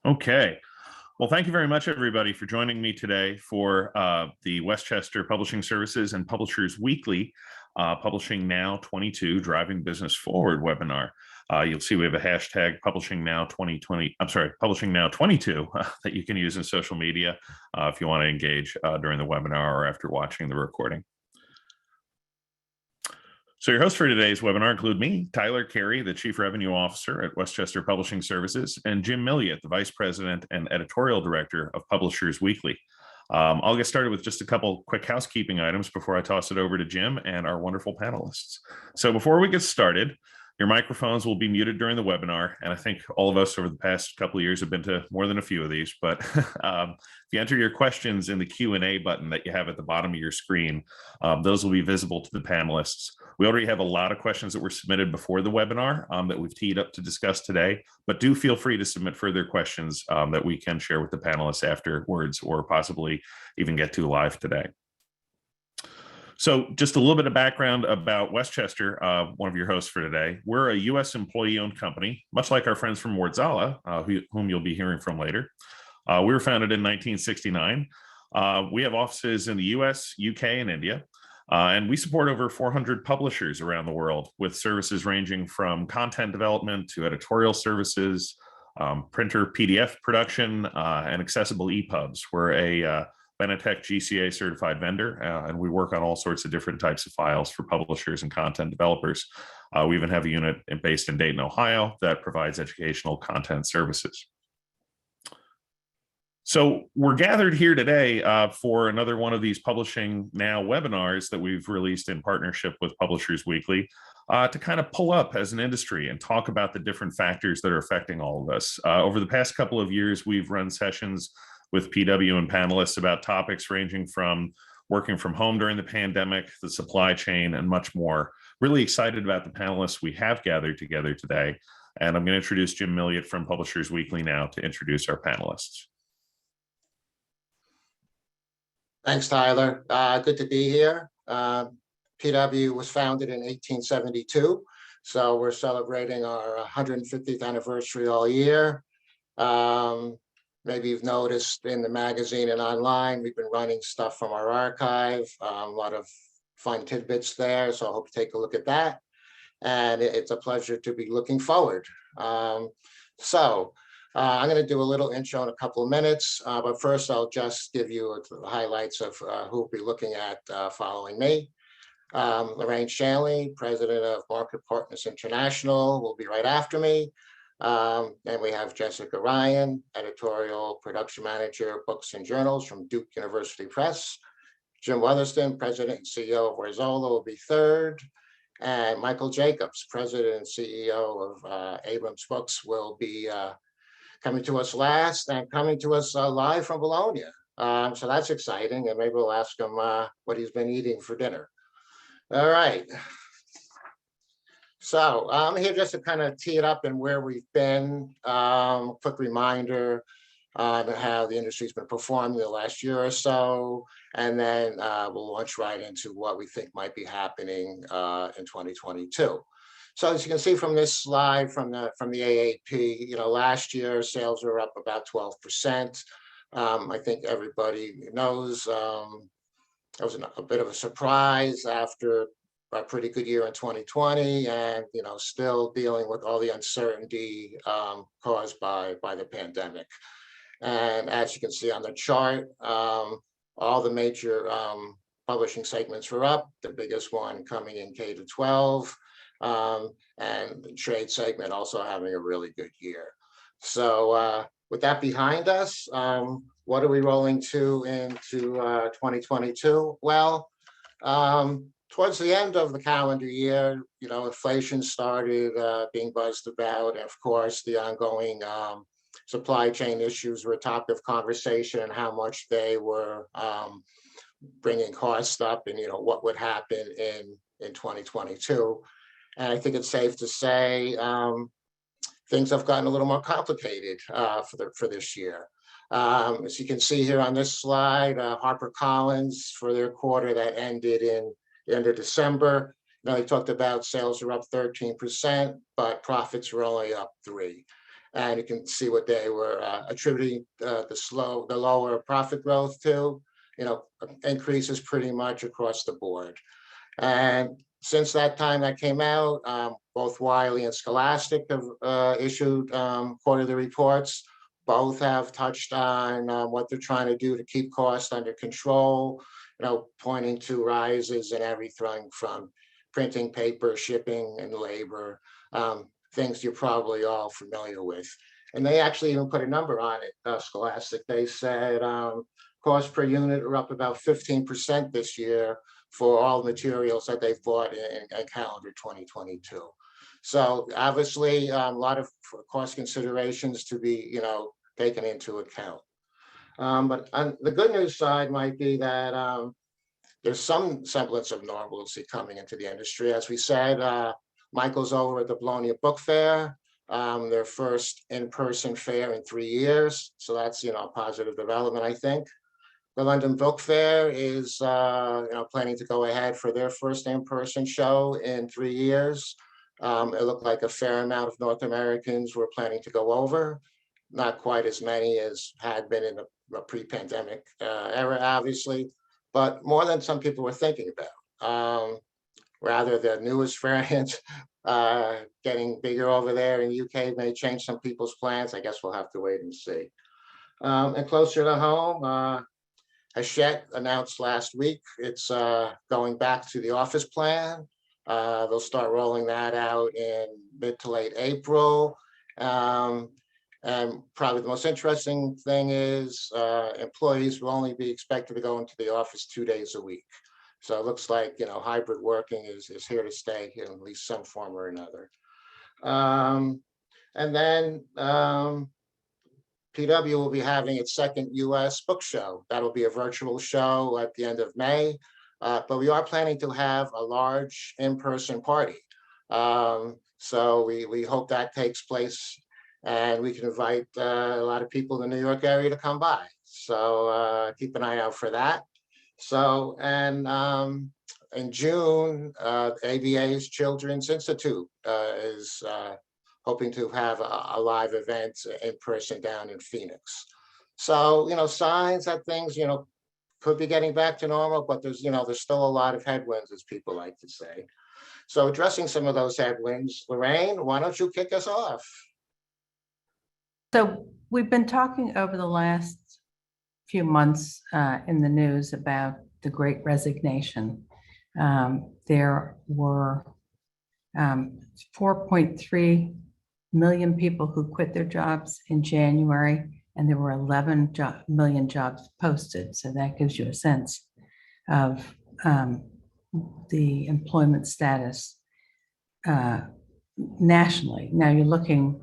Okay. Well, thank you very much, everybody, for joining me today for the Westchester Publishing Services and Publishers Weekly Publishing Now 22 Driving Business Forward webinar. You'll see we have a hashtag Publishing Now 2020. I'm sorry, Publishing Now 22 that you can use in social media if you want to engage during the webinar or after watching the recording. So your hosts for today's webinar include me, Tyler Carey, the Chief Revenue Officer at Westchester Publishing Services, and Jim Milliot, the Vice President and Editorial Director of Publishers Weekly. I'll get started with just a couple quick housekeeping items before I toss it over to Jim and our wonderful panelists. So before we get started, your microphones will be muted during the webinar, and I think all of us over the past couple of years have been to more than a few of these, but if you enter your questions in the Q&A button that you have at the bottom of your screen, those will be visible to the panelists. We already have a lot of questions that were submitted before the webinar that we've teed up to discuss today, but do feel free to submit further questions that we can share with the panelists afterwards or possibly even get to live today. So just a little bit of background about Westchester, one of your hosts for today. We're a U.S. employee-owned company, much like our friends from Worzalla, whom you'll be hearing from later. We were founded in 1969. We have offices in the U.S., U.K., and India. And we support over 400 publishers around the world with services ranging from content development to editorial services, printer PDF production, and accessible EPUBs. We're a Benetech GCA certified vendor, and we work on all sorts of different types of files for publishers and content developers. We even have a unit based in Dayton, Ohio that provides educational content services. So we're gathered here today for another one of these Publishing Now webinars that we've released in partnership with Publishers Weekly to kind of pull up as an industry and talk about the different factors that are affecting all of us. Over the past couple of years, we've run sessions with PW and panelists about topics ranging from working from home during the pandemic, the supply chain, and much more. Really excited about the panelists we have gathered together today. And I'm going to introduce Jim Milliot from Publishers Weekly now to introduce our panelists. Thanks, Tyler. Good to be here. PW was founded in 1872, so we're celebrating our 150th anniversary all year. Maybe you've noticed in the magazine and online, we've been running stuff from our archive, a lot of fun tidbits there, so I hope you take a look at that. And it's a pleasure to be looking forward. I'm going to do a little intro in a couple of minutes, but first I'll just give you the highlights of who we'll be looking at following me. Lorraine Shanley, President of Market Partners International, will be right after me. And we have Jessica Ryan, Editorial Production Manager, Books and Journals from Duke University Press. Jim Fetherston, President and CEO of Worzalla, will be third. And Michael Jacobs, President and CEO of Abrams Books, will be coming to us last and coming to us live from Bologna. So that's exciting, and maybe we'll ask him what he's been eating for dinner. All right. So I'm here just to kind of tee it up and where we've been. Quick reminder on how the industry's been performing the last year or so, and then we'll launch right into what we think might be happening in 2022. So as you can see from this slide from the AAP, last year sales were up about 12%. I think everybody knows that was a bit of a surprise after a pretty good year in 2020, and still dealing with all the uncertainty caused by the pandemic. And as you can see on the chart, all the major publishing segments were up. The biggest one coming in K-12. And the trade segment also having a really good year. So with that behind us, what are we rolling into 2022? Well, towards the end of the calendar year, inflation started being buzzed about, and of course the ongoing supply chain issues were a topic of conversation, and how much they were bringing costs up, and what would happen in 2022. And I think it's safe to say things have gotten a little more complicated for this year. As you can see here on this slide, HarperCollins, for their quarter that ended in the end of December, they talked about sales are up 13%, but profits were only up 3%. And you can see what they were attributing the lower profit growth to, increases pretty much across the board. And since that time that came out, both Wiley and Scholastic have issued quarterly reports. Both have touched on what they're trying to do to keep costs under control, pointing to rises in everything from printing paper, shipping, and labor, things you're probably all familiar with. And they actually even put a number on it, Scholastic. They said cost per unit are up about 15% this year for all materials that they've bought in calendar 2022. So obviously a lot of cost considerations to be, taken into account. But on the good news side might be that there's some semblance of normalcy coming into the industry. As we said, Michael's over at the Bologna Book Fair, their first in-person fair in 3 years. So that's, a positive development, I think. The London Book Fair is, planning to go ahead for their first in-person show in 3 years. It looked like a fair amount of North Americans were planning to go over. Not quite as many as had been in the pre-pandemic era, obviously, but more than some people were thinking about. Rather, the newest variant getting bigger over there in the UK may change some people's plans. I guess we'll have to wait and see. And closer to home, Hachette announced last week it's going back to the office plan. They'll start rolling that out in mid to late April. And probably the most interesting thing is employees will only be expected to go into the office 2 days a week. So it looks like, hybrid working is here to stay in at least some form or another. And then PW will be having its second US book show. That'll be a virtual show at the end of May. But we are planning to have a large in-person party. So we hope that takes place and we can invite a lot of people in the New York area to come by. So keep an eye out for that. So, and in June, ABA's Children's Institute is hoping to have a live event in person down in Phoenix. So, signs that things, could be getting back to normal, but there's still a lot of headwinds, as people like to say. So addressing some of those headwinds, Lorraine, why don't you kick us off? So we've been talking over the last few months in the news about the Great Resignation. There were 4.3 million people who quit their jobs in January, and there were 11 million jobs posted. So that gives you a sense of the employment status nationally. Now you're looking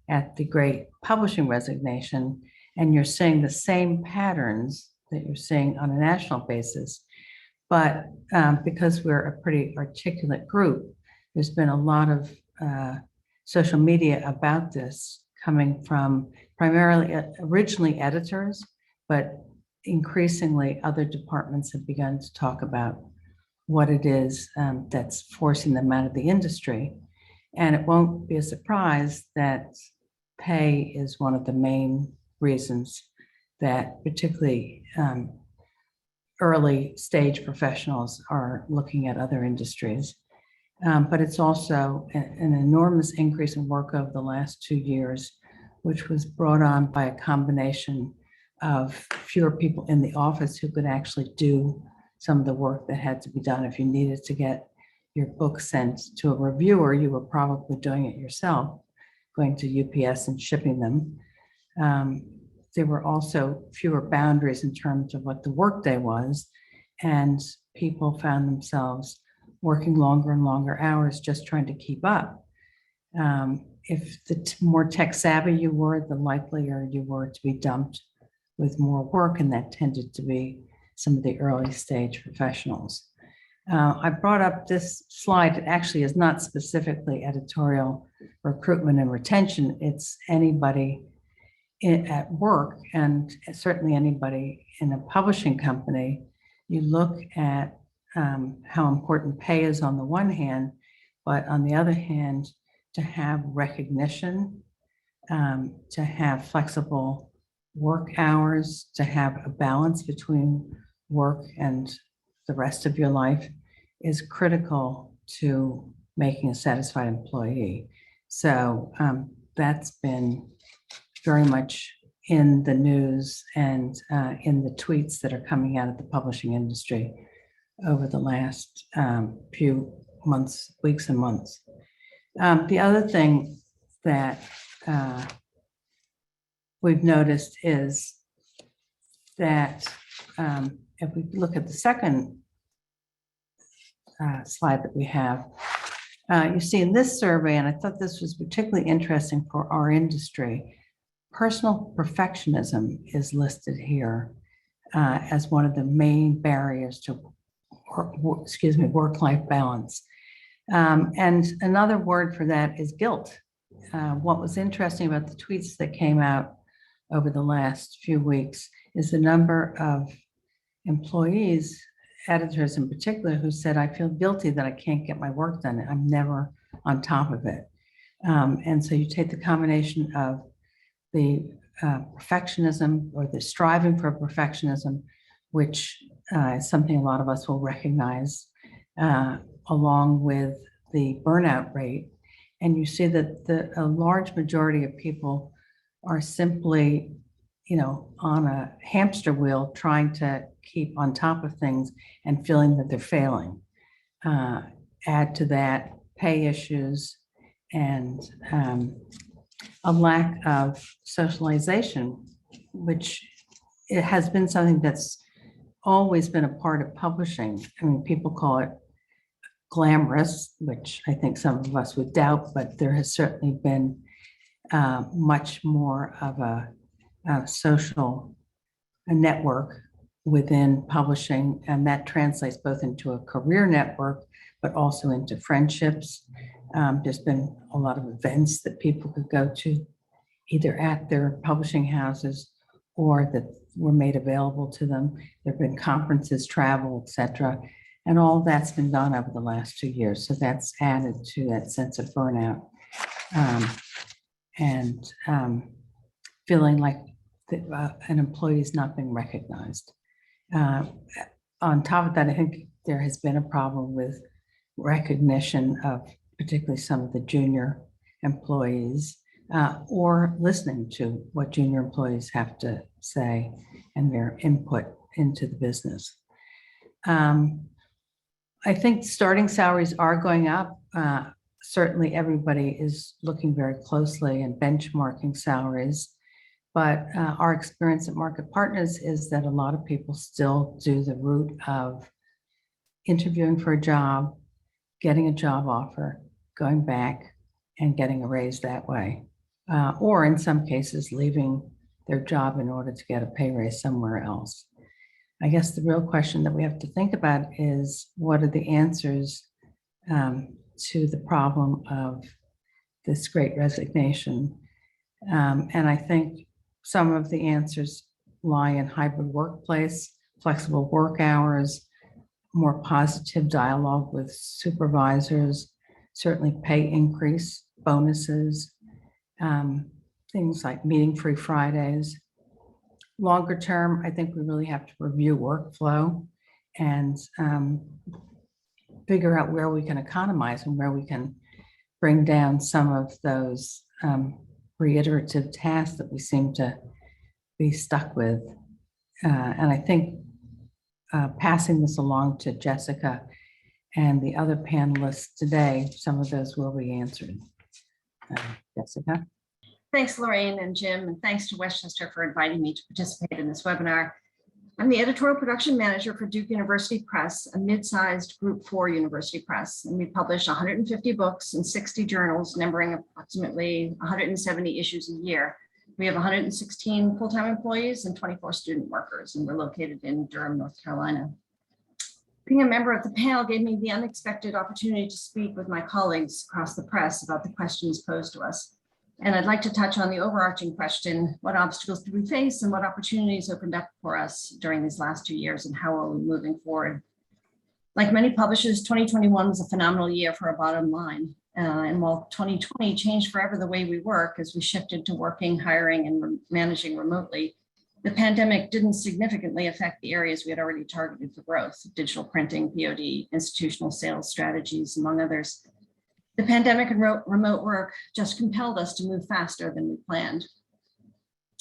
at the Great Publishing Resignation, and you're seeing the same patterns that you're seeing on a national basis. But because we're a pretty articulate group, there's been a lot of social media about this coming from primarily originally editors, but increasingly other departments have begun to talk about what it is that's forcing them out of the industry. And it won't be a surprise that pay is one of the main reasons that particularly early stage professionals are looking at other industries. But it's also an enormous increase in work over the last 2 years, which was brought on by a combination of fewer people in the office who could actually do some of the work that had to be done. If you needed to get your book sent to a reviewer, you were probably doing it yourself, going to UPS and shipping them. There were also fewer boundaries in terms of what the workday was, and people found themselves working longer and longer hours just trying to keep up. If the more tech savvy you were, the likelier you were to be dumped with more work, and that tended to be some of the early stage professionals. I brought up this slide. It actually is not specifically editorial recruitment and retention. It's anybody at work, and certainly anybody in a publishing company. You look at how important pay is on the one hand, but on the other hand, to have recognition to have flexible work hours, to have a balance between work and the rest of your life is critical to making a satisfied employee. So that's been very much in the news and in the tweets that are coming out of the publishing industry over the last few months, weeks and months. The other thing that we've noticed is that if we look at the second slide that we have, you see in this survey, and I thought this was particularly interesting for our industry, personal perfectionism is listed here as one of the main barriers to work-life balance. And another word for that is guilt. What was interesting about the tweets that came out over the last few weeks is the number of employees, editors in particular, who said, I feel guilty that I can't get my work done. I'm never on top of it. And so you take the combination of the perfectionism or the striving for perfectionism, which is something a lot of us will recognize, along with the burnout rate. And you see that a large majority of people are simply, on a hamster wheel trying to keep on top of things and feeling that they're failing. Add to that pay issues and a lack of socialization, which it has been something that's always been a part of publishing. I mean, people call it glamorous, which I think some of us would doubt, but there has certainly been much more of a social network within publishing, and that translates both into a career network, but also into friendships. There's been a lot of events that people could go to, either at their publishing houses or that were made available to them. There have been conferences, travel, etc. And all that's been done over the last 2 years. So that's added to that sense of burnout and feeling like an employee is not being recognized. On top of that, I think there has been a problem with recognition of particularly some of the junior employees or listening to what junior employees have to say and their input into the business. I think starting salaries are going up. Certainly everybody is looking very closely and benchmarking salaries, but our experience at Market Partners is that a lot of people still do the route of interviewing for a job, getting a job offer, going back and getting a raise that way. Or in some cases, leaving their job in order to get a pay raise somewhere else. I guess the real question that we have to think about is what are the answers to the problem of this Great Resignation? And I think some of the answers lie in hybrid workplace, flexible work hours, more positive dialogue with supervisors, certainly pay increase, bonuses, things like meeting-free Fridays. Longer term, I think we really have to review workflow and figure out where we can economize and where we can bring down some of those reiterative tasks that we seem to be stuck with. And I think passing this along to Jessica and the other panelists today, some of those will be answered. Jessica. Thanks, Lorraine and Jim, and thanks to Westchester for inviting me to participate in this webinar. I'm the Editorial Production Manager for Duke University Press, a mid-sized Group 4 university press, and we publish 150 books and 60 journals, numbering approximately 170 issues a year. We have 116 full-time employees and 24 student workers, and we're located in Durham, North Carolina. Being a member of the panel gave me the unexpected opportunity to speak with my colleagues across the press about the questions posed to us. And I'd like to touch on the overarching question, what obstacles do we face and what opportunities opened up for us during these last 2 years and how are we moving forward? Like many publishers, 2021 was a phenomenal year for our bottom line. And while 2020 changed forever the way we work as we shifted to working, hiring, and managing remotely, the pandemic didn't significantly affect the areas we had already targeted for growth: digital printing, POD, institutional sales strategies, among others. The pandemic and remote work just compelled us to move faster than we planned.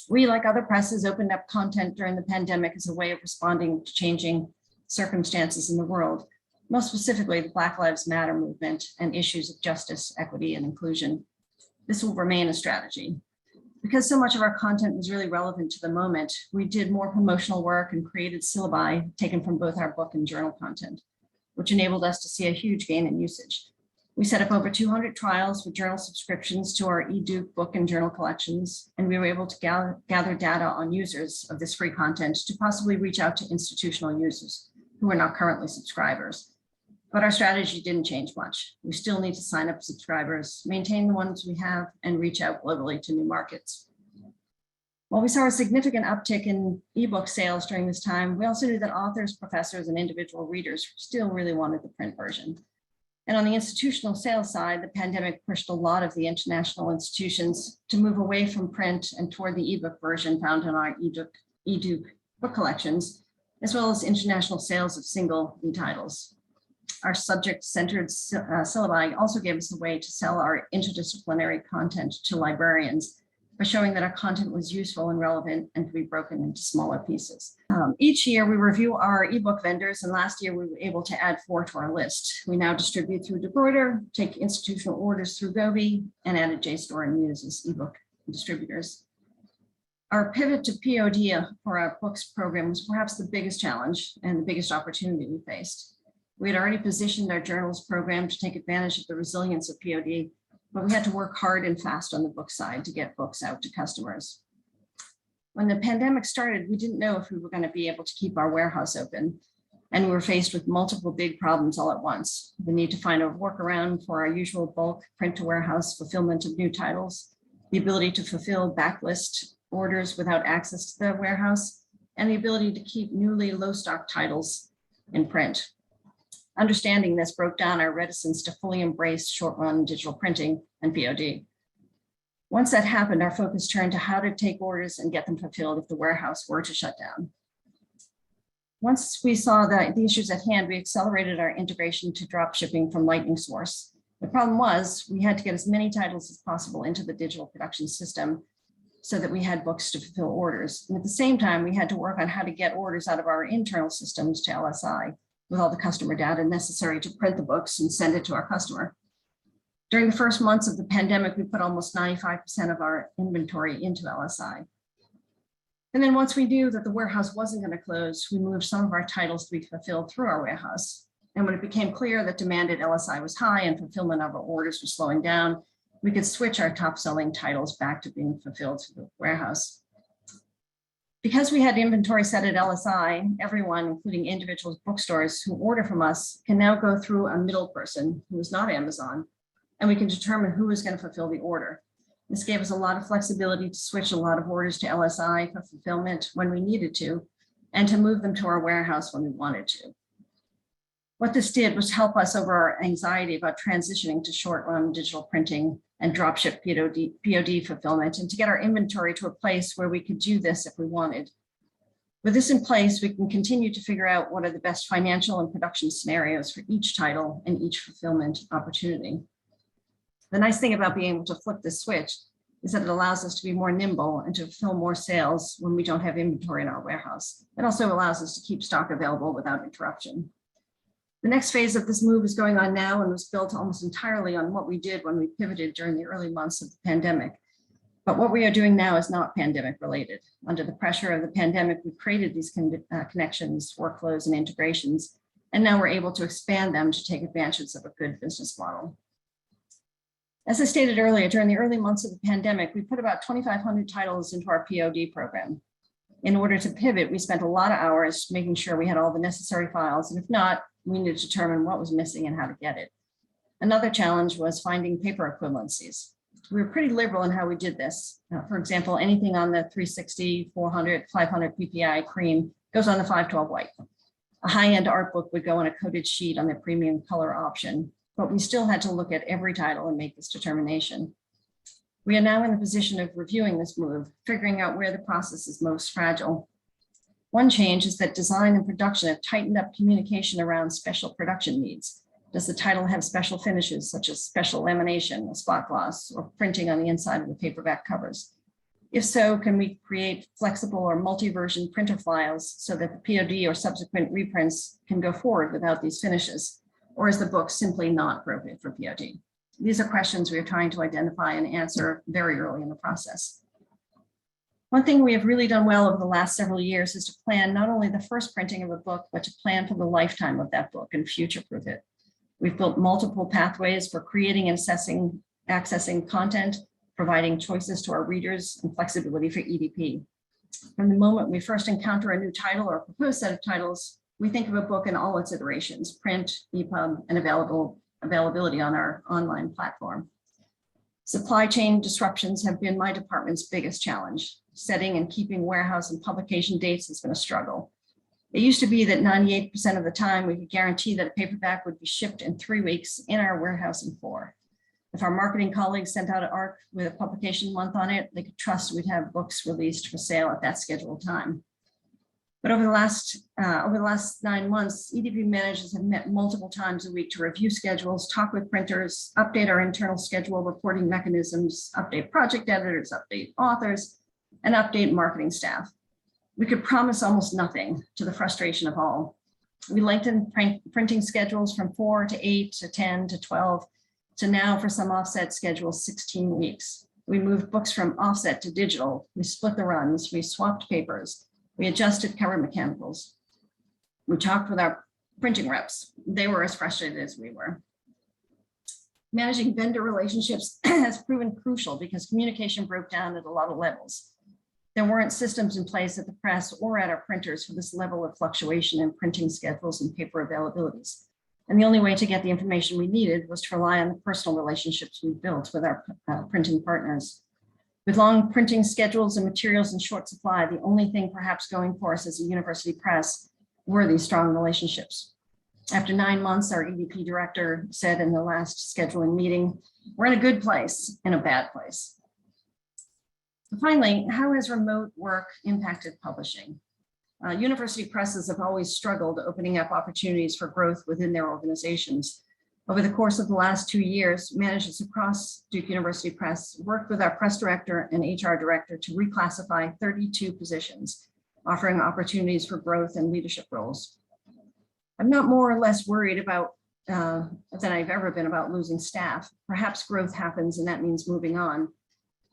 We, like other presses, opened up content during the pandemic as a way of responding to changing circumstances in the world, most specifically the Black Lives Matter movement and issues of justice, equity, and inclusion. This will remain a strategy. Because so much of our content was really relevant to the moment, we did more promotional work and created syllabi taken from both our book and journal content, which enabled us to see a huge gain in usage. We set up over 200 trials with journal subscriptions to our eDuke book and journal collections, and we were able to gather data on users of this free content to possibly reach out to institutional users who are not currently subscribers. But our strategy didn't change much. We still need to sign up subscribers, maintain the ones we have, and reach out globally to new markets. While we saw a significant uptick in ebook sales during this time, we also knew that authors, professors, and individual readers still really wanted the print version. And on the institutional sales side, the pandemic pushed a lot of the international institutions to move away from print and toward the ebook version found in our eDuke book collections, as well as international sales of single e-titles. Our subject-centered syllabi also gave us a way to sell our interdisciplinary content to librarians by showing that our content was useful and relevant and could be broken into smaller pieces. Each year we review our ebook vendors, and last year we were able to add 4 to our list. We now distribute through DeBroider, take institutional orders through Gobi, and added JSTOR and Muse as ebook distributors. Our pivot to POD for our books program was perhaps the biggest challenge and the biggest opportunity we faced. We had already positioned our journals program to take advantage of the resilience of POD, but we had to work hard and fast on the book side to get books out to customers. When the pandemic started, we didn't know if we were going to be able to keep our warehouse open, and we were faced with multiple big problems all at once. The need to find a workaround for our usual bulk print to warehouse fulfillment of new titles, the ability to fulfill backlist orders without access to the warehouse, and the ability to keep newly low stock titles in print. Understanding this broke down our reticence to fully embrace short-run digital printing and POD. Once that happened, our focus turned to how to take orders and get them fulfilled if the warehouse were to shut down. Once we saw the issues at hand, we accelerated our integration to drop shipping from Lightning Source. The problem was we had to get as many titles as possible into the digital production system so that we had books to fulfill orders. And at the same time, we had to work on how to get orders out of our internal systems to LSI with all the customer data necessary to print the books and send it to our customer. During the first months of the pandemic, we put almost 95% of our inventory into LSI. And then once we knew that the warehouse wasn't going to close, we moved some of our titles to be fulfilled through our warehouse. And when it became clear that demand at LSI was high and fulfillment of our orders was slowing down, we could switch our top-selling titles back to being fulfilled through the warehouse. Because we had inventory set at LSI, everyone, including individual bookstores who order from us, can now go through a middle person who is not Amazon, and we can determine who is going to fulfill the order. This gave us a lot of flexibility to switch a lot of orders to LSI for fulfillment when we needed to, and to move them to our warehouse when we wanted to. What this did was help us over our anxiety about transitioning to short-run digital printing and dropship POD fulfillment, and to get our inventory to a place where we could do this if we wanted. With this in place, we can continue to figure out what are the best financial and production scenarios for each title and each fulfillment opportunity. The nice thing about being able to flip this switch is that it allows us to be more nimble and to fulfill more sales when we don't have inventory in our warehouse. It also allows us to keep stock available without interruption. The next phase of this move is going on now and was built almost entirely on what we did when we pivoted during the early months of the pandemic. But what we are doing now is not pandemic related. Under the pressure of the pandemic, we created these connections, workflows, and integrations, and now we're able to expand them to take advantage of a good business model. As I stated earlier, during the early months of the pandemic, we put about 2,500 titles into our POD program. In order to pivot, we spent a lot of hours making sure we had all the necessary files, and if not, we needed to determine what was missing and how to get it. Another challenge was finding paper equivalencies. We were pretty liberal in how we did this. For example, anything on the 360, 400, 500 PPI cream goes on the 512 white. A high-end art book would go on a coated sheet on the premium color option, but we still had to look at every title and make this determination. We are now in the position of reviewing this move, figuring out where the process is most fragile. One change is that design and production have tightened up communication around special production needs. Does the title have special finishes such as special lamination, a spot gloss, or printing on the inside of the paperback covers? If so, can we create flexible or multi-version printer files so that the POD or subsequent reprints can go forward without these finishes? Or is the book simply not appropriate for POD? These are questions we are trying to identify and answer very early in the process. One thing we have really done well over the last several years is to plan not only the first printing of a book, but to plan for the lifetime of that book and future-proof it. We've built multiple pathways for creating and accessing content, providing choices to our readers, and flexibility for EDP. From the moment we first encounter a new title or proposed set of titles, we think of a book in all its iterations, print, EPUB, and availability on our online platform. Supply chain disruptions have been my department's biggest challenge. Setting and keeping warehouse and publication dates has been a struggle. It used to be that 98% of the time we could guarantee that a paperback would be shipped in 3 weeks, in our warehouse in 4. If our marketing colleagues sent out an ARC with a publication month on it, they could trust we'd have books released for sale at that scheduled time. But over the last 9 months, EDP managers have met multiple times a week to review schedules, talk with printers, update our internal schedule reporting mechanisms, update project editors, update authors, and update marketing staff. We could promise almost nothing, to the frustration of all. We lengthened printing schedules from 4 to 8 to 10 to 12 to now, for some offset schedules, 16 weeks. We moved books from offset to digital. We split the runs. We swapped papers. We adjusted cover mechanicals. We talked with our printing reps. They were as frustrated as we were. Managing vendor relationships has proven crucial because communication broke down at a lot of levels. There weren't systems in place at the press or at our printers for this level of fluctuation in printing schedules and paper availabilities. And the only way to get the information we needed was to rely on the personal relationships we built with our printing partners. With long printing schedules and materials in short supply, the only thing perhaps going for us as a university press were these strong relationships. After 9 months, our EDP director said in the last scheduling meeting, we're in a good place and a bad place. Finally, how has remote work impacted publishing? University presses have always struggled opening up opportunities for growth within their organizations. Over the course of the last 2 years, managers across Duke University Press worked with our press director and HR director to reclassify 32 positions, offering opportunities for growth and leadership roles. I'm not more or less worried about than I've ever been about losing staff. Perhaps growth happens and that means moving on.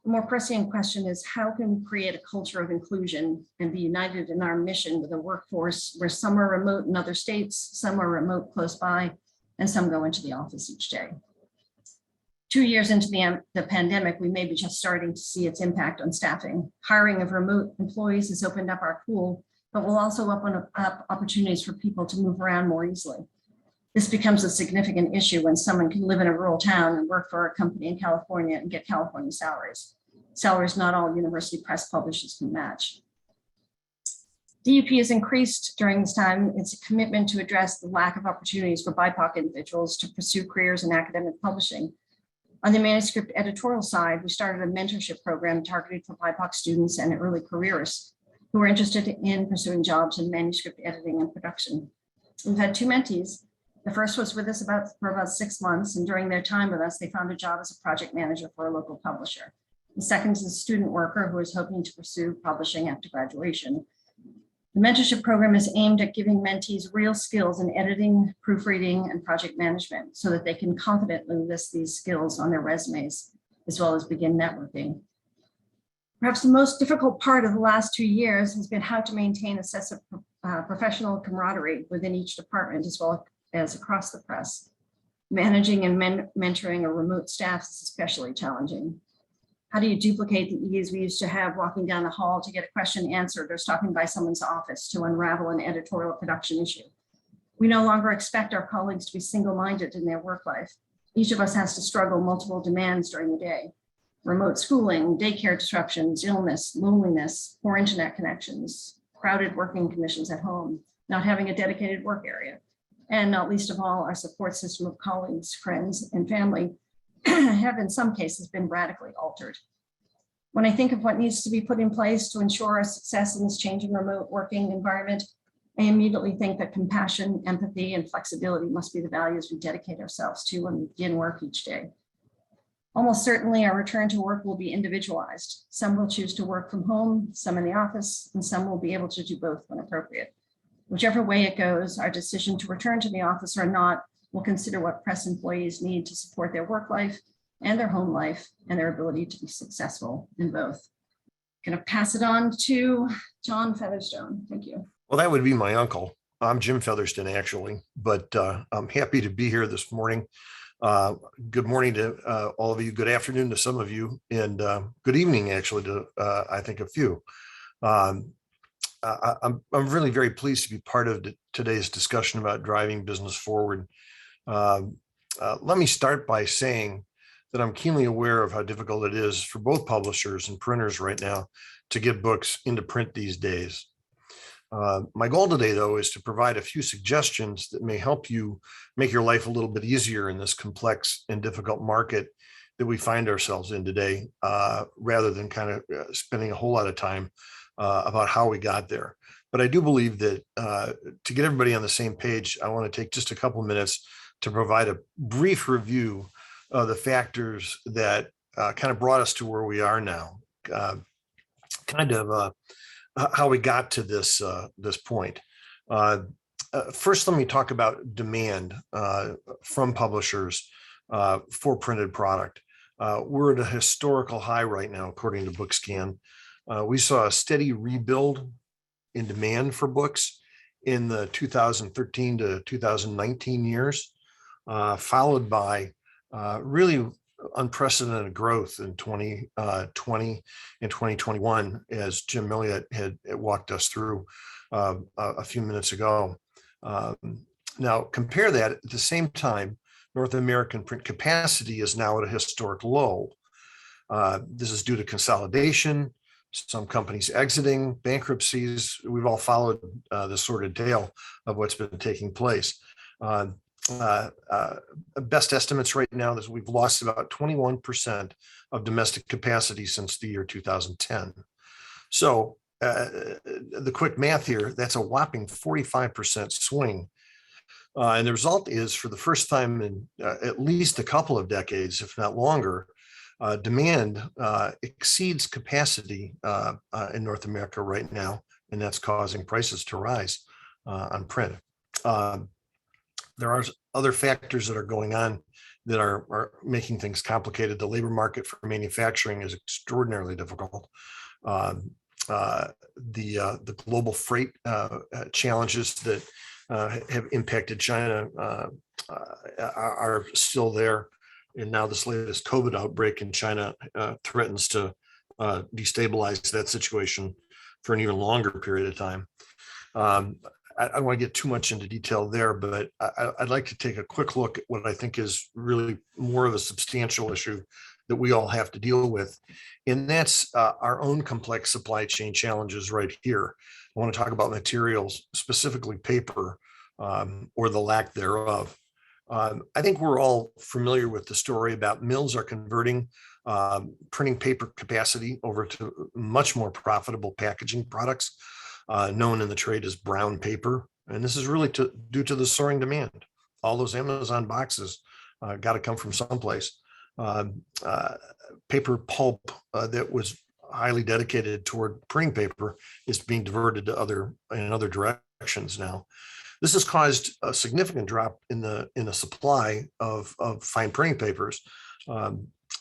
The more pressing question is, how can we create a culture of inclusion and be united in our mission with a workforce where some are remote in other states, some are remote close by, and some go into the office each day. 2 years into the pandemic, we may be just starting to see its impact on staffing. Hiring of remote employees has opened up our pool, but will also open up opportunities for people to move around more easily. This becomes a significant issue when someone can live in a rural town and work for a company in California and get California salaries. Salaries not all university press publishers can match. DUP has increased during this time its commitment to address the lack of opportunities for BIPOC individuals to pursue careers in academic publishing. On the manuscript editorial side, we started a mentorship program targeted for BIPOC students and early careerists who are interested in pursuing jobs in manuscript editing and production. We've had 2 mentees. The first was with us for about 6 months, and during their time with us, they found a job as a project manager for a local publisher. The second is a student worker who is hoping to pursue publishing after graduation. The mentorship program is aimed at giving mentees real skills in editing, proofreading, and project management so that they can confidently list these skills on their resumes, as well as begin networking. Perhaps the most difficult part of the last 2 years has been how to maintain a sense of professional camaraderie within each department, as well as across the press. Managing and mentoring a remote staff is especially challenging. How do you duplicate the ease we used to have walking down the hall to get a question answered or stopping by someone's office to unravel an editorial production issue? We no longer expect our colleagues to be single-minded in their work life. Each of us has to struggle multiple demands during the day. Remote schooling, daycare disruptions, illness, loneliness, poor internet connections, crowded working conditions at home, not having a dedicated work area. and not least of all, our support system of colleagues, friends, and family have in some cases been radically altered. When I think of what needs to be put in place to ensure our success in this changing remote working environment, I immediately think that compassion, empathy, and flexibility must be the values we dedicate ourselves to when we begin work each day. Almost certainly our return to work will be individualized. Some will choose to work from home, some in the office, and some will be able to do both when appropriate. Whichever way it goes, our decision to return to the office or not will consider what press employees need to support their work life and their home life and their ability to be successful in both. I'm going to pass it on to John Featherstone. Thank you. Well, that would be my uncle. I'm Jim Fetherston, actually, but I'm happy to be here this morning. Good morning to all of you. Good afternoon to some of you, and good evening, actually, to I think a few. I'm really very pleased to be part of today's discussion about driving business forward. Let me start by saying that I'm keenly aware of how difficult it is for both publishers and printers right now to get books into print these days. My goal today, though, is to provide a few suggestions that may help you make your life a little bit easier in this complex and difficult market that we find ourselves in today, rather than kind of spending a whole lot of time about how we got there. But I do believe that to get everybody on the same page, I want to take just a couple of minutes to provide a brief review of the factors that kind of brought us to where we are now, how we got to this point. First, let me talk about demand from publishers for printed product. We're at a historical high right now, according to BookScan. We saw a steady rebuild in demand for books in the 2013 to 2019 years, followed by really unprecedented growth in 2020 and 2021, as Jim Milliot had walked us through a few minutes ago. Now, compare that at the same time, North American print capacity is now at a historic low. This is due to consolidation, some companies exiting, bankruptcies. We've all followed the sordid tale of what's been taking place. Best estimates right now is we've lost about 21% of domestic capacity since the year 2010. So the quick math here, that's a whopping 45% swing. And the result is, for the first time in at least a couple of decades, if not longer, demand exceeds capacity in North America right now, and that's causing prices to rise on print. There are other factors that are going on that are making things complicated. The labor market for manufacturing is extraordinarily difficult. The global freight challenges that have impacted China are still there. And now this latest COVID outbreak in China threatens to destabilize that situation for an even longer period of time. I don't want to get too much into detail there, but I'd like to take a quick look at what I think is really more of a substantial issue that we all have to deal with. And that's our own complex supply chain challenges right here. I want to talk about materials, specifically paper, or the lack thereof. I think we're all familiar with the story about mills are converting printing paper capacity over to much more profitable packaging products, known in the trade as brown paper. And this is really due to the soaring demand. All those Amazon boxes got to come from someplace. Paper pulp that was highly dedicated toward printing paper is being diverted to other directions now. This has caused a significant drop in the supply of fine printing papers.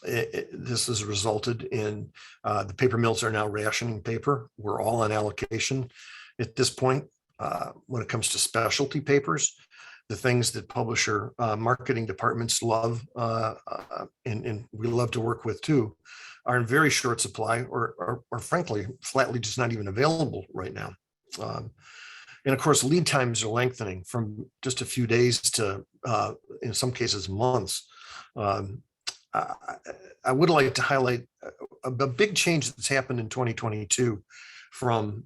This has resulted in the paper mills are now rationing paper. We're all on allocation at this point. When it comes to specialty papers, the things that publisher marketing departments love and we love to work with too, are in very short supply or frankly, flatly just not even available right now. And of course, lead times are lengthening from just a few days to, in some cases, months. I would like to highlight a big change that's happened in 2022 from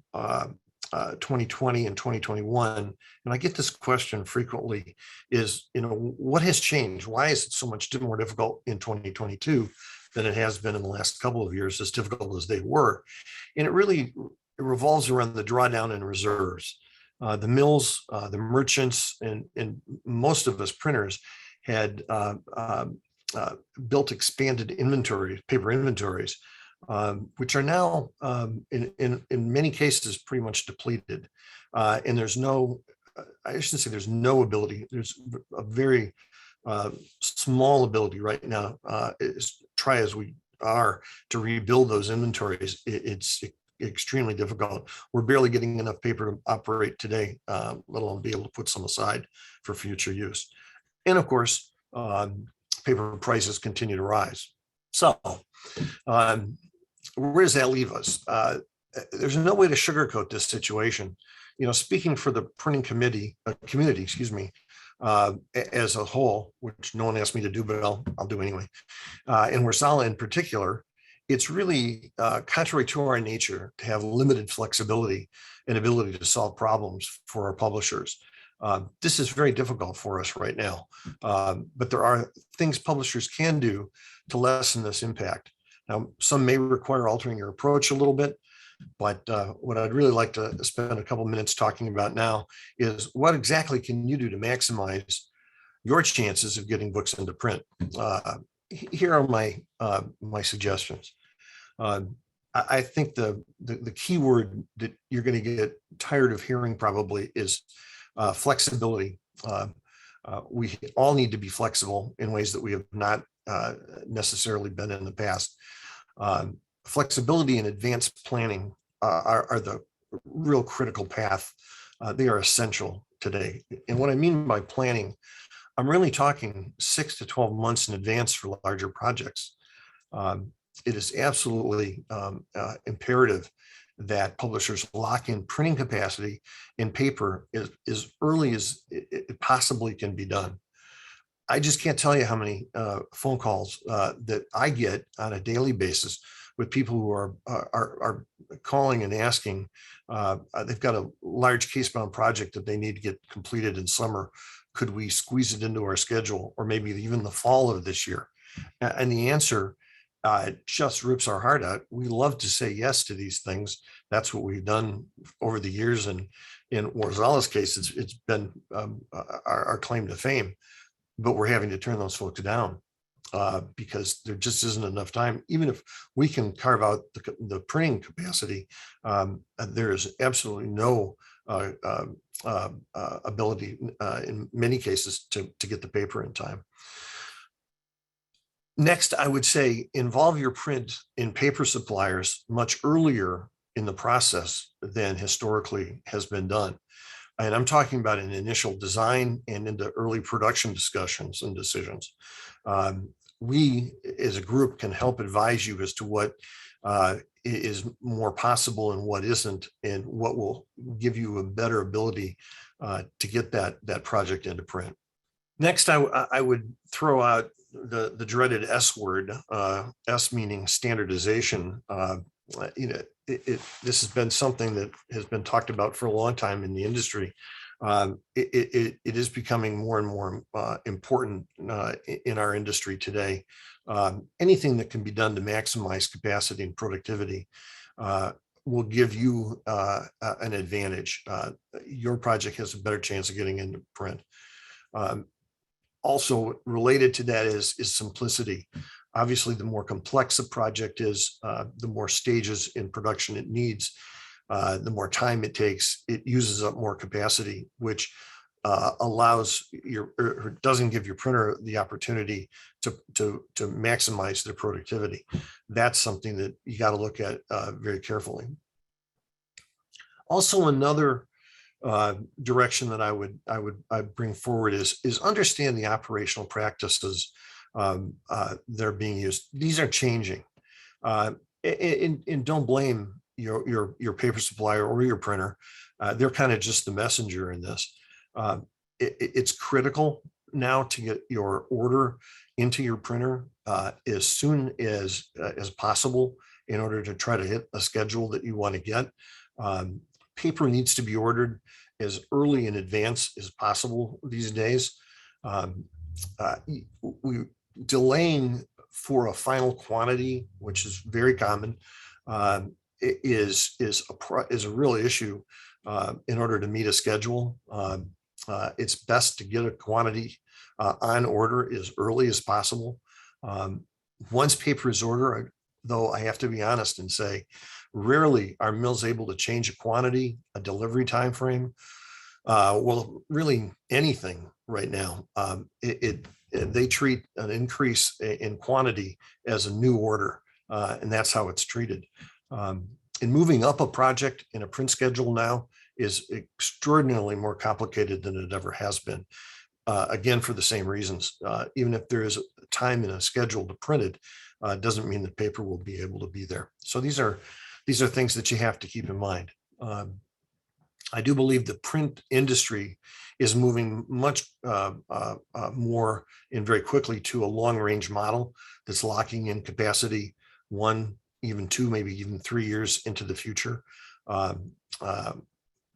2020 and 2021, and I get this question frequently, is, what has changed? Why is it so much more difficult in 2022 than it has been in the last couple of years, as difficult as they were? And it really revolves around the drawdown in reserves. The mills, the merchants, and most of us printers had built expanded inventory, paper inventories, which are now in many cases pretty much depleted. And there's no, I shouldn't say there's no ability, there's a very small ability right now, try as we are to rebuild those inventories. It's extremely difficult. We're barely getting enough paper to operate today, let alone be able to put some aside for future use. And of course, paper prices continue to rise. So where does that leave us? There's no way to sugarcoat this situation. Speaking for the printing community, as a whole, which no one asked me to do, but I'll do anyway. And Worzalla in particular, it's really contrary to our nature to have limited flexibility and ability to solve problems for our publishers. This is very difficult for us right now, but there are things publishers can do to lessen this impact. Now, some may require altering your approach a little bit, but what I'd really like to spend a couple minutes talking about now is what exactly can you do to maximize your chances of getting books into print. Here are my suggestions. I think the key word that you're going to get tired of hearing probably is flexibility. We all need to be flexible in ways that we have not necessarily been in the past. Flexibility and advanced planning are the real critical path. They are essential today. And what I mean by planning, I'm really talking 6 to 12 months in advance for larger projects. It is absolutely imperative that publishers lock in printing capacity in paper as early as it possibly can be done. I just can't tell you how many phone calls that I get on a daily basis with people who are calling and asking. They've got a large case-bound project that they need to get completed in summer. Could we squeeze it into our schedule, or maybe even the fall of this year? And the answer just rips our heart out. We love to say yes to these things. That's what we've done over the years. And in Worzalla's case, it's been our claim to fame. But we're having to turn those folks down because there just isn't enough time. Even if we can carve out the printing capacity, there is absolutely no ability in many cases to get the paper in time. Next, I would say involve your print in paper suppliers much earlier in the process than historically has been done. And I'm talking about an initial design and into early production discussions and decisions. We, as a group, can help advise you as to what is more possible and what isn't, and what will give you a better ability to get that project into print. Next, I would throw out the dreaded S word, S meaning standardization. This has been something that has been talked about for a long time in the industry. It is becoming more and more important in our industry today. Anything that can be done to maximize capacity and productivity will give you an advantage. Your project has a better chance of getting into print. Also related to that is simplicity. Obviously, the more complex a project is, the more stages in production it needs, the more time it takes, it uses up more capacity, which allows or doesn't give your printer the opportunity to maximize their productivity. That's something that you got to look at very carefully. Also, another direction that I'd bring forward is understand the operational practices that are being used. These are changing, and don't blame your paper supplier or your printer. They're kind of just the messenger in this. It's critical now to get your order into your printer as soon as possible in order to try to hit a schedule that you want to get. paper needs to be ordered as early in advance as possible these days. We delaying for a final quantity, which is very common, is a real issue in order to meet a schedule. It's best to get a quantity on order as early as possible. Once paper is ordered, though, I have to be honest and say, rarely are mills able to change a quantity, a delivery time frame. Well, really anything right now. They treat an increase in quantity as a new order, and that's how it's treated. And moving up a project in a print schedule now is extraordinarily more complicated than it ever has been. Again, for the same reasons. Even if there is a time in a schedule to print it, doesn't mean that paper will be able to be there. So these are things that you have to keep in mind. I do believe the print industry is moving much more and very quickly to a long-range model that's locking in capacity 1, even 2, maybe even 3 years into the future.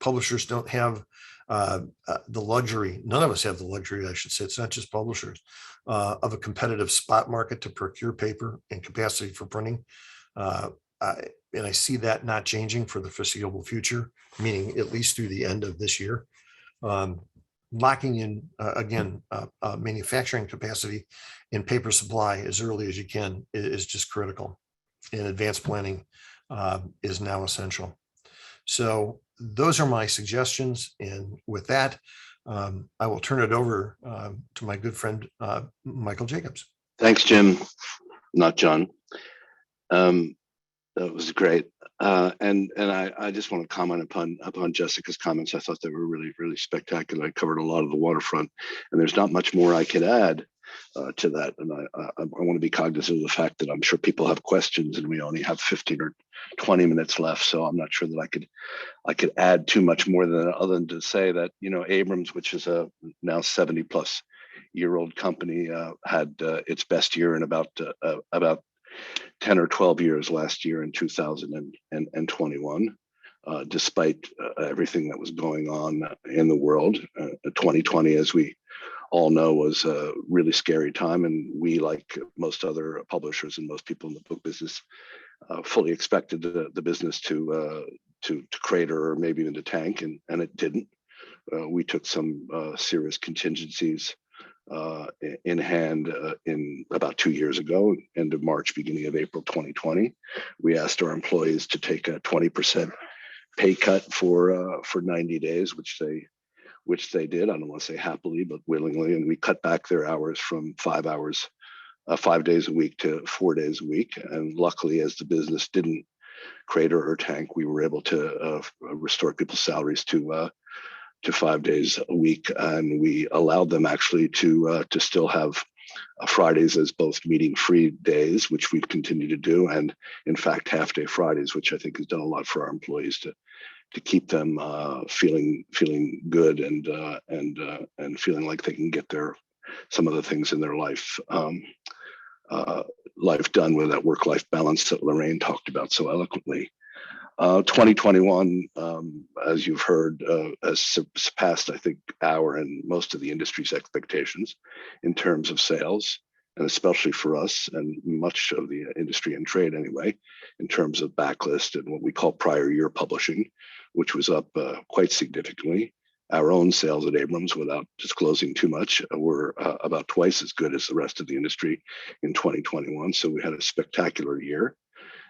Publishers don't have the luxury, none of us have the luxury, I should say, it's not just publishers, of a competitive spot market to procure paper and capacity for printing. And I see that not changing for the foreseeable future, meaning at least through the end of this year. Locking in, again, manufacturing capacity and paper supply as early as you can is just critical. And advanced planning is now essential. So those are my suggestions. And with that, I will turn it over to my good friend, Michael Jacobs. Thanks, Jim, not John. That was great. And I just want to comment upon Jessica's comments. I thought they were really, really spectacular. I covered a lot of the waterfront, and there's not much more I could add to that. And I want to be cognizant of the fact that I'm sure people have questions, and we only have 15 or 20 minutes left. So I'm not sure that I could add too much more other than to say that, Abrams, which is a now 70-plus-year-old company, had its best year in about 10 or 12 years last year in 2021, despite everything that was going on in the world. 2020, as we all know, was a really scary time, and we, like most other publishers and most people in the book business, fully expected the business to crater or maybe even to tank, and it didn't. We took some serious contingencies in hand in about 2 years ago, end of March, beginning of April 2020. We asked our employees to take a 20% pay cut for 90 days, which they did. I don't want to say happily, but willingly. And we cut back their hours from 5 days a week to 4 days a week. And luckily, as the business didn't crater or tank, we were able to restore people's salaries to 5 days a week, and we allowed them actually to still have Fridays as both meeting-free days, which we've continued to do, and in fact half-day Fridays, which I think has done a lot for our employees to keep them feeling good and feeling like they can get some of the things in their life done with that work-life balance that Lorraine talked about so eloquently. 2021, as you've heard, has surpassed, I think, our and most of the industry's expectations in terms of sales, and especially for us and much of the industry and trade anyway, in terms of backlist and what we call prior year publishing, which was up quite significantly. Our own sales at Abrams, without disclosing too much, were about twice as good as the rest of the industry in 2021. So we had a spectacular year.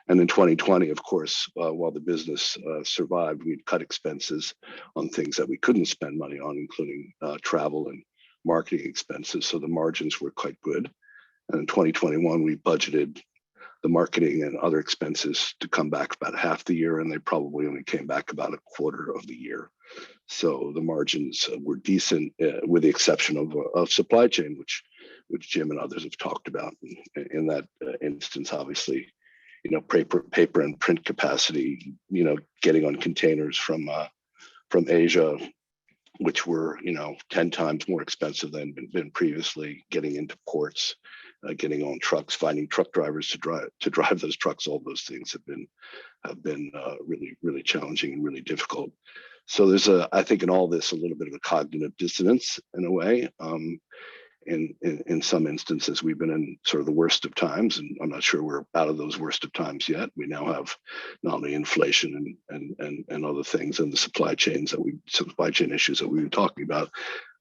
And in 2020, of course, while the business survived, we'd cut expenses on things that we couldn't spend money on, including travel and marketing expenses. So the margins were quite good. And in 2021, we budgeted the marketing and other expenses to come back about half the year, and they probably only came back about a quarter of the year. So the margins were decent, with the exception of supply chain, which Jim and others have talked about. In that instance, obviously, paper and print capacity, getting on containers from Asia, which were, 10 times more expensive than been previously, getting into ports, getting on trucks, finding truck drivers to drive those trucks. All those things have been really, really challenging and really difficult. So there's I think in all this, a little bit of a cognitive dissonance in a way. In some instances, we've been in sort of the worst of times, and I'm not sure we're out of those worst of times yet. We now have not only inflation and other things, and the supply chain issues that we were talking about,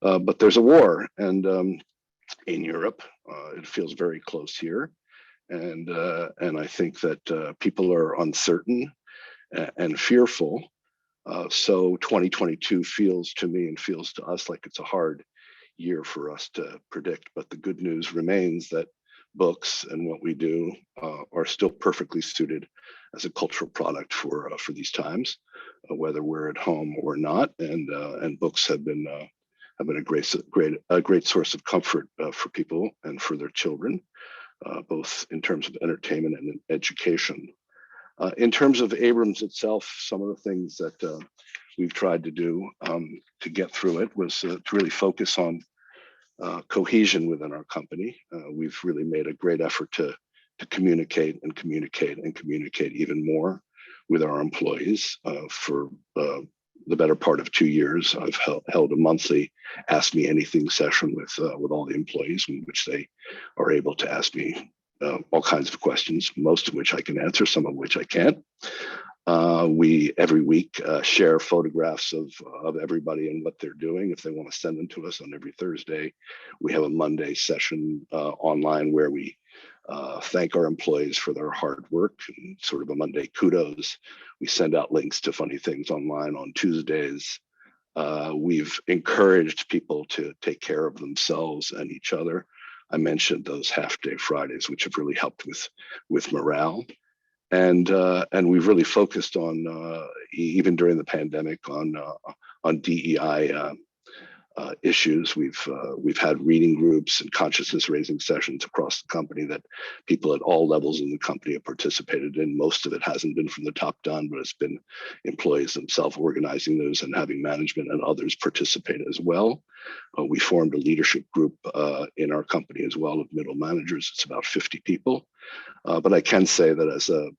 but there's a war, and in Europe, it feels very close here, and I think that people are uncertain and fearful. So 2022 feels to me and feels to us like it's a hard year for us to predict, but the good news remains that books and what we do are still perfectly suited as a cultural product for these times, whether we're at home or not. And books have been a great source of comfort for people and for their children, both in terms of entertainment and education. In terms of Abrams itself, some of the things that we've tried to do to get through it was to really focus on cohesion within our company. We've really made a great effort to communicate even more with our employees. For the better part of 2 years, I've held a monthly Ask Me Anything session with all the employees, in which they are able to ask me all kinds of questions, most of which I can answer, some of which I can't. We every week share photographs of everybody and what they're doing. If they want to send them to us on every Thursday, we have a Monday session online where we thank our employees for their hard work and sort of a Monday kudos. We send out links to funny things online on Tuesdays. We've encouraged people to take care of themselves and each other. I mentioned those half-day Fridays, which have really helped with morale. And we've really focused on, even during the pandemic, on DEI issues. We've had reading groups and consciousness raising sessions across the company that people at all levels in the company have participated in. Most of it hasn't been from the top down, but it's been employees themselves organizing those and having management and others participate as well. We formed a leadership group in our company as well of middle managers. It's about 50 people. But I can say that as a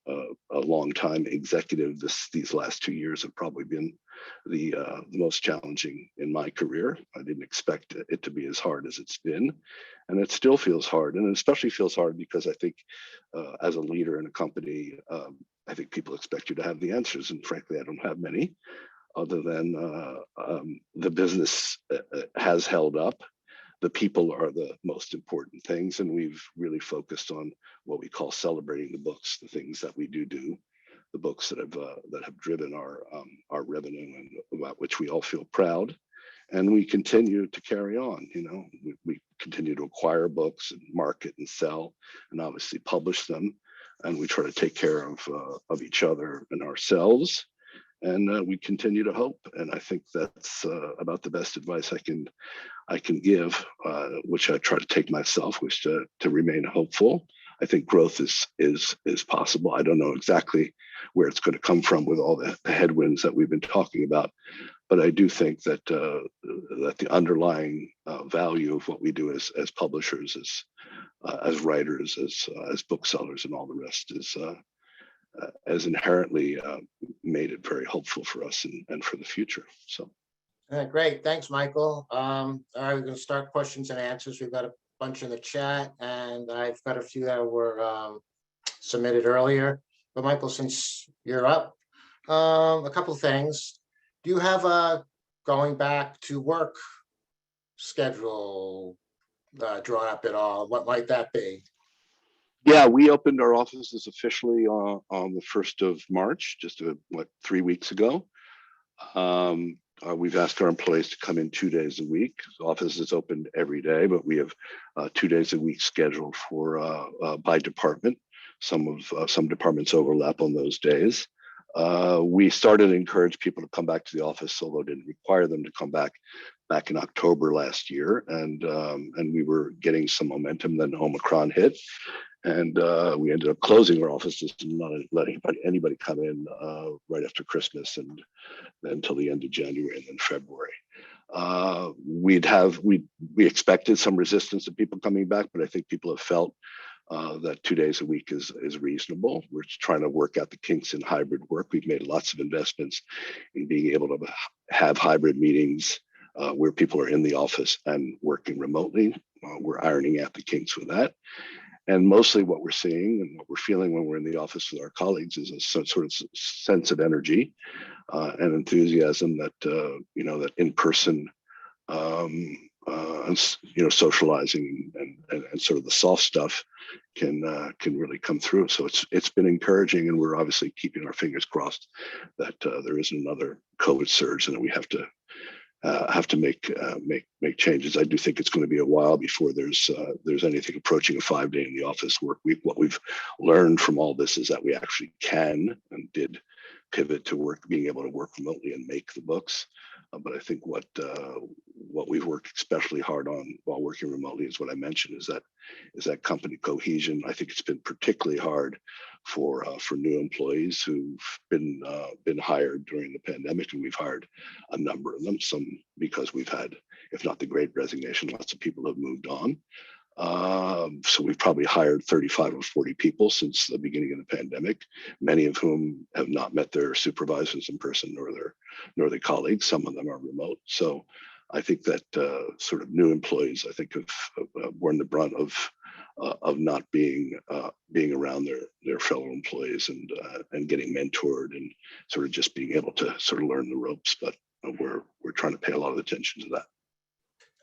long-time executive, these last 2 years have probably been the most challenging in my career. I didn't expect it to be as hard as it's been, and it still feels hard. And it especially feels hard because I think as a leader in a company, I think people expect you to have the answers. And frankly, I don't have many, other than the business has held up. The people are the most important things, and we've really focused on what we call celebrating the books, the things that we do, the books that have driven our revenue and about which we all feel proud. And we continue to carry on. You know, we continue to acquire books and market and sell, and obviously publish them. And we try to take care of each other and ourselves. And we continue to hope. And I think that's about the best advice I can give, which I try to take myself, which to remain hopeful. I think growth is possible. I don't know exactly where it's going to come from with all the headwinds that we've been talking about, but I do think that that the underlying value of what we do as publishers, as writers, as booksellers, and all the rest has inherently made it very hopeful for us and for the future. So. Great, thanks, Michael. All right, we're going to start questions and answers. We've got a bunch in the chat, and I've got a few that were submitted earlier. But Michael, since you're up, a couple things. Do you have a going back to work schedule drawn up at all? What might that be? Yeah, we opened our offices officially on the 1st of March, just 3 weeks ago. We've asked our employees to come in 2 days a week. The office is open every day, but we have 2 days a week scheduled for by department. Some departments overlap on those days. We started to encourage people to come back to the office, although it didn't require them to come back in October last year, and we were getting some momentum. Then Omicron hit, and we ended up closing our offices and not letting anybody come in right after Christmas, and then until the end of January and then February. we expected some resistance to people coming back, but I think people have felt that 2 days a week is reasonable. We're trying to work out the kinks in hybrid work. We've made lots of investments in being able to have hybrid meetings where people are in the office and working remotely. We're ironing out the kinks with that. And mostly what we're seeing and what we're feeling when we're in the office with our colleagues is a sort of sense of energy and enthusiasm that, that in-person, socializing and sort of the soft stuff can really come through. So it's been encouraging, and we're obviously keeping our fingers crossed that there isn't another COVID surge and that we have to make changes. I do think it's going to be a while before there's anything approaching a 5-day in the office work week. What we've learned from all this is that we actually can and did pivot to being able to work remotely and make the books. But I think what we've worked especially hard on while working remotely is what I mentioned, is that company cohesion. I think it's been particularly hard for new employees who've been hired during the pandemic, and we've hired a number of them. Some because we've had, if not the Great Resignation, lots of people have moved on. So we've probably hired 35 or 40 people since the beginning of the pandemic, many of whom have not met their supervisors in person nor their colleagues. Some of them are remote. So I think that sort of new employees, I think, have borne the brunt of not being around their fellow employees and getting mentored and sort of just being able to sort of learn the ropes. But we're trying to pay a lot of attention to that.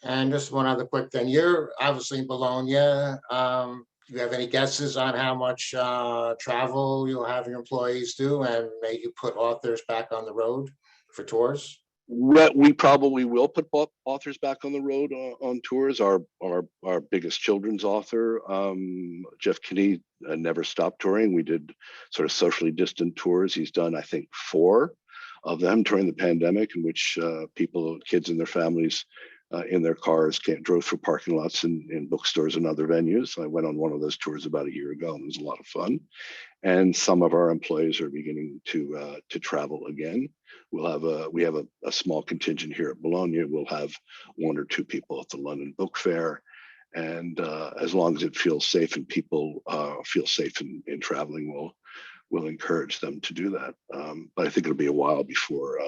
And just one other quick thing. You're obviously in Bologna. Do you have any guesses on how much travel you'll have your employees do, and may you put authors back on the road for tours? We probably will put authors back on the road on tours. Our biggest children's author, Jeff Kinney, never stopped touring. We did sort of socially distant tours. He's done, I think, 4 of them during the pandemic, in which kids and their families in their cars drove through parking lots in bookstores and other venues. I went on one of those tours about a year ago, and it was a lot of fun. And some of our employees are beginning to travel again. We have a small contingent here at Bologna. We'll have 1 or 2 people at the London Book Fair. And as long as it feels safe and people feel safe in traveling, we'll encourage them to do that. But I think it'll be a while before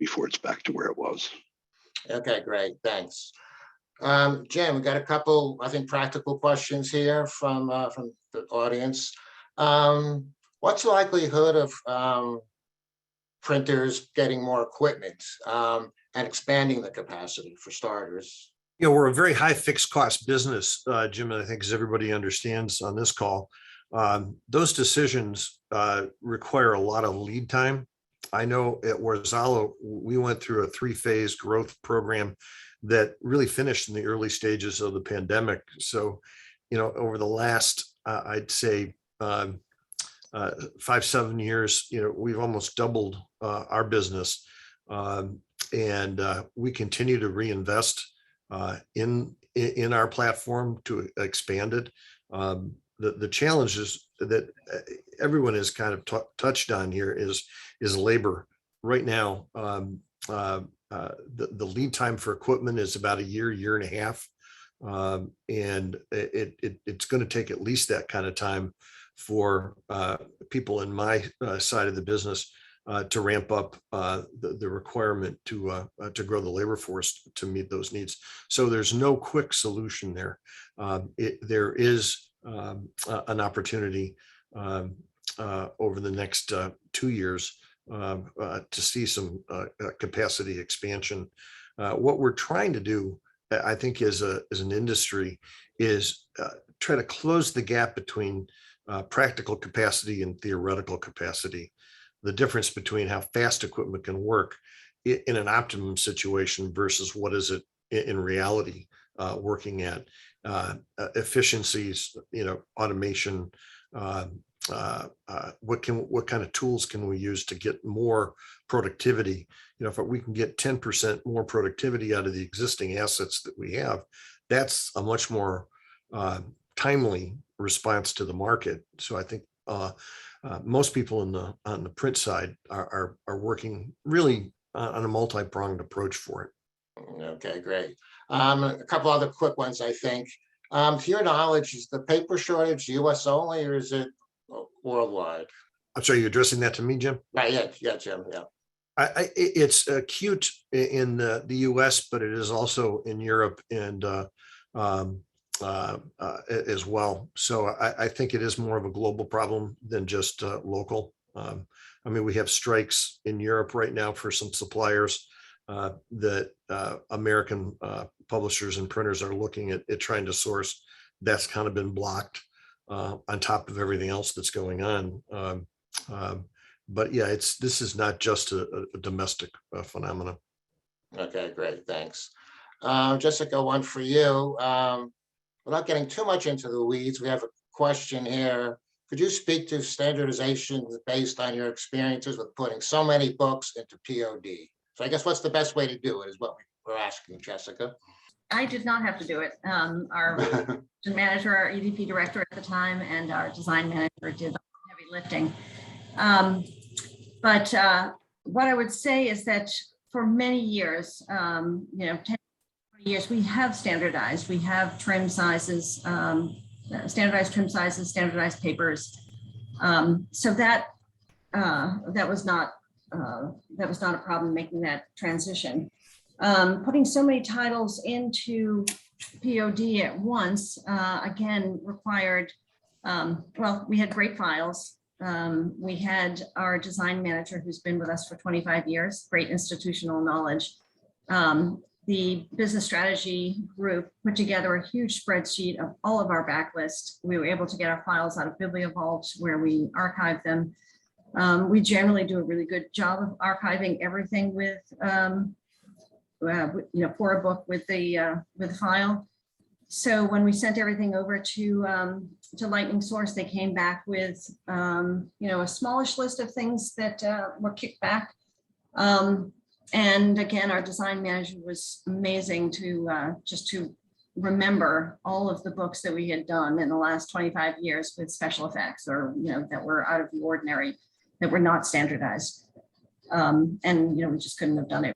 it's back to where it was. Okay, great. Thanks. Jim, we got a couple, I think, practical questions here from the audience. What's the likelihood of printers getting more equipment and expanding the capacity, for starters? We're a very high fixed cost business, Jim, and I think as everybody understands on this call, those decisions require a lot of lead time. I know at Worzalla, we went through a 3-phase growth program that really finished in the early stages of the pandemic. So, over the last, I'd say, 5-7 years, we've almost doubled our business, and we continue to reinvest in our platform to expand it. The challenges that everyone has kind of touched on here is labor. Right now, the lead time for equipment is about a year and a half, and it's going to take at least that kind of time for people in my side of the business to ramp up the requirement to grow the labor force to meet those needs. So there's no quick solution there. There is an opportunity over the next 2 years to see some capacity expansion. What we're trying to do, I think, as an industry, is try to close the gap between practical capacity and theoretical capacity. The difference between how fast equipment can work in an optimum situation versus what is it in reality working at. Efficiencies, automation, what kind of tools can we use to get more productivity? If we can get 10% more productivity out of the existing assets that we have, that's a much more timely response to the market. So I think most people on the print side are working really on a multi-pronged approach for it. Okay, great. A couple other quick ones, I think. To your knowledge, is the paper shortage US only, or is it worldwide? I'm sorry, you're addressing that to me, Jim? Right, yeah, Jim, yeah. It's acute in the US, but it is also in Europe and as well. So I think it is more of a global problem than just local. I mean, we have strikes in Europe right now for some suppliers that American publishers and printers are looking at trying to source. That's kind of been blocked on top of everything else that's going on. But yeah, this is not just a domestic phenomenon. Okay, great, thanks. Jessica, one for you. Without getting too much into the weeds, we have a question here. Could you speak to standardization based on your experiences with putting so many books into POD? So I guess what's the best way to do it is what we're asking, Jessica. I did not have to do it. Our manager, our EDP director at the time, and our design manager did the heavy lifting. But what I would say is that for many years, 10, 20 years, we have standardized. We have trim sizes, standardized trim sizes, standardized papers. So that was not a problem making that transition. Putting so many titles into POD at once, again, required, we had great files. We had our design manager who's been with us for 25 years, great institutional knowledge. The business strategy group put together a huge spreadsheet of all of our backlist. We were able to get our files out of BiblioVault where we archive them. We generally do a really good job of archiving everything with, for a book with the file. So when we sent everything over to Lightning Source, they came back with a smallish list of things that were kicked back. And again, our design manager was amazing to just to remember all of the books that we had done in the last 25 years with special effects, or that were out of the ordinary, that were not standardized. And we just couldn't have done it.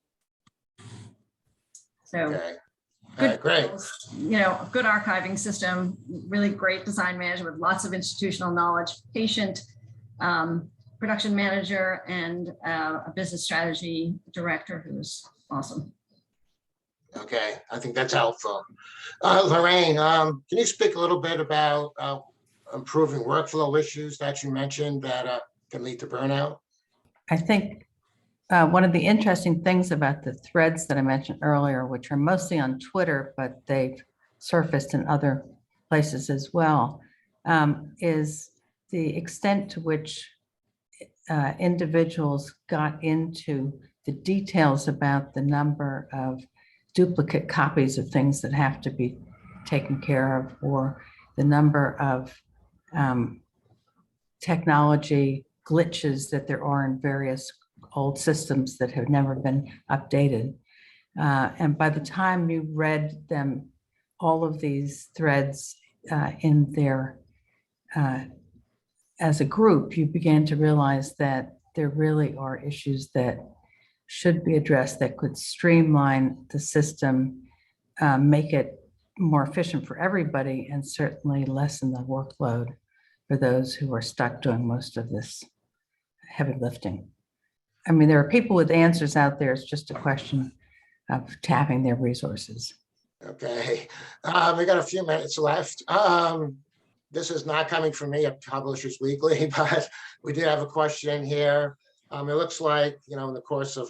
So. Okay. Good, great. Good archiving system, really great design manager with lots of institutional knowledge, patient production manager, and a business strategy director who's awesome. Okay, I think that's helpful. Lorraine, can you speak a little bit about improving workflow issues that you mentioned that can lead to burnout? I think one of the interesting things about the threads that I mentioned earlier, which are mostly on Twitter, but they've surfaced in other places as well, is the extent to which individuals got into the details about the number of duplicate copies of things that have to be taken care of, or the number of technology glitches that there are in various old systems that have never been updated. And by the time you read them, all of these threads in their, as a group, you began to realize that there really are issues that should be addressed that could streamline the system, make it more efficient for everybody, and certainly lessen the workload for those who are stuck doing most of this heavy lifting. I mean, there are people with answers out there. It's just a question of tapping their resources. Okay, we got a few minutes left. This is not coming from me at Publishers Weekly, but we did have a question here. It looks like, in the course of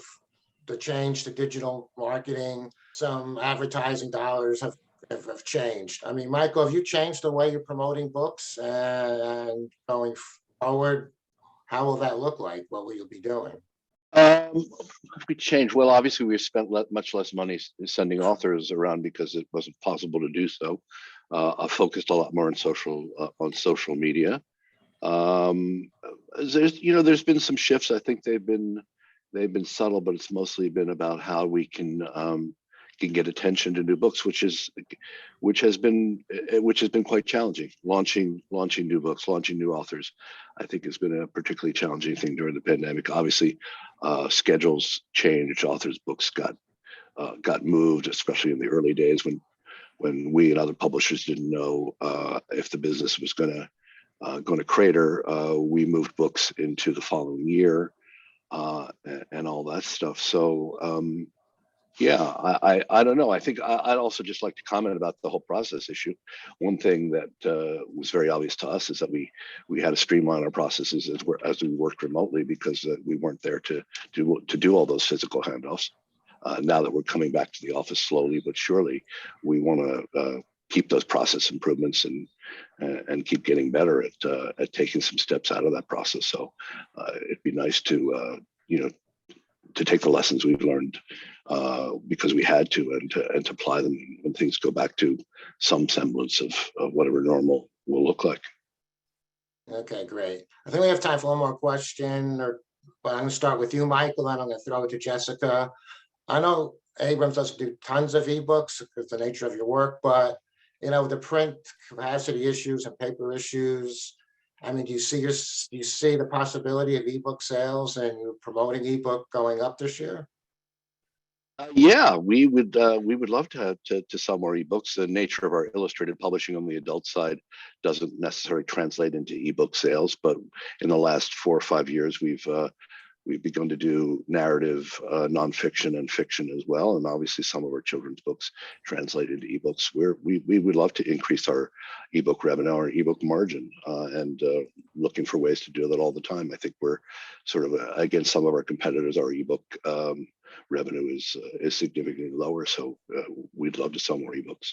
the change to digital marketing, some advertising dollars have changed. I mean, Michael, have you changed the way you're promoting books? And going forward, how will that look like? What will you be doing? If we change, well, obviously we spent much less money sending authors around because it wasn't possible to do so. I focused a lot more on social media. There's been some shifts. I think they've been subtle, but it's mostly been about how we can get attention to new books, which has been quite challenging. Launching new books, launching new authors, I think has been a particularly challenging thing during the pandemic. Obviously, schedules changed, authors' books got got moved, especially in the early days when we and other publishers didn't know if the business was going to crater. We moved books into the following year and all that stuff. So yeah, I don't know. I think I'd also just like to comment about the whole process issue. One thing that was very obvious to us is that we had to streamline our processes as we worked remotely, because we weren't there to do all those physical handoffs. Now that we're coming back to the office slowly but surely, we want to keep those process improvements and keep getting better at taking some steps out of that process. So it'd be nice to to take the lessons we've learned because we had to, and to apply them when things go back to some semblance of whatever normal will look like. Okay, great. I think we have time for one more question, but I'm going to start with you, Michael, and I'm going to throw it to Jessica. I know Abrams doesn't do tons of ebooks because the nature of your work, but the print capacity issues and paper issues, I mean, do you see the possibility of ebook sales and you're promoting ebook going up this year? Yeah, we would love to sell more ebooks. The nature of our illustrated publishing on the adult side doesn't necessarily translate into ebook sales, but in the last 4 or 5 years, we've begun to do narrative, nonfiction, and fiction as well, and obviously some of our children's books translate into ebooks. We would love to increase our ebook revenue, our ebook margin, and looking for ways to do that all the time. I think we're sort of against some of our competitors. Our ebook revenue is significantly lower, so we'd love to sell more ebooks.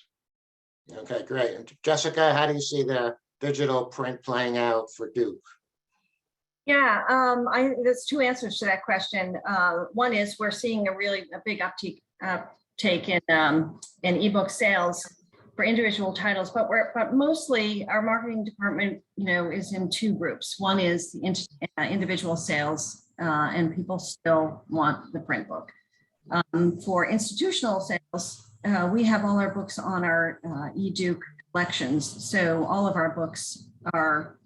Okay, great. And Jessica, how do you see the digital print playing out for Duke? Yeah, there's 2 answers to that question. One is we're seeing a big uptake in ebook sales for individual titles, but mostly our marketing department, is in 2 groups. One is the individual sales, and people still want the print book. For institutional sales, we have all our books on our eDuke collections, so all of our books are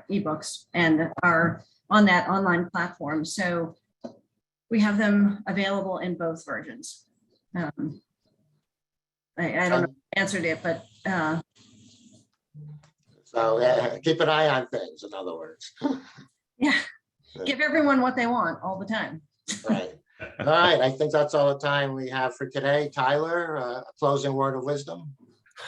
ebooks and are on that online platform. So we have them available in both versions. I don't know if I answered it, but so keep an eye on things, in other words. yeah, give everyone what they want all the time. Right. All right. I think that's all the time we have for today. Tyler, a closing word of wisdom.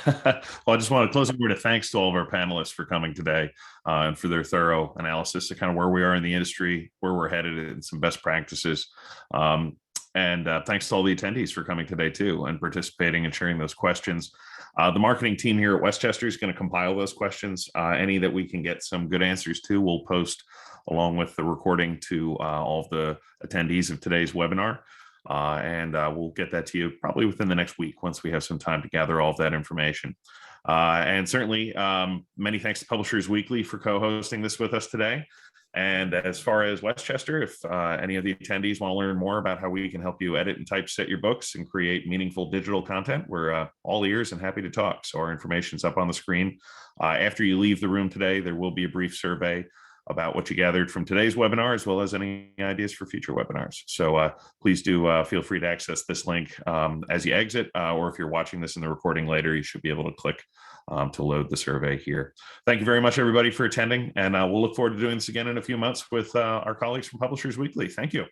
Well, I just want to close a word of thanks to all of our panelists for coming today and for their thorough analysis of kind of where we are in the industry, where we're headed, and some best practices. And thanks to all the attendees for coming today too and participating and sharing those questions. The marketing team here at Westchester is going to compile those questions. Any that we can get some good answers to, we'll post along with the recording to all of the attendees of today's webinar. And we'll get that to you probably within the next week once we have some time to gather all of that information. And certainly many thanks to Publishers Weekly for co-hosting this with us today. And as far as Westchester, if any of the attendees want to learn more about how we can help you edit and typeset your books and create meaningful digital content, we're all ears and happy to talk. So our information's up on the screen. After you leave the room today, there will be a brief survey about what you gathered from today's webinar, as well as any ideas for future webinars. So please do feel free to access this link as you exit, or if you're watching this in the recording later, you should be able to click to load the survey here. Thank you very much, everybody, for attending, and we'll look forward to doing this again in a few months with our colleagues from Publishers Weekly. Thank you.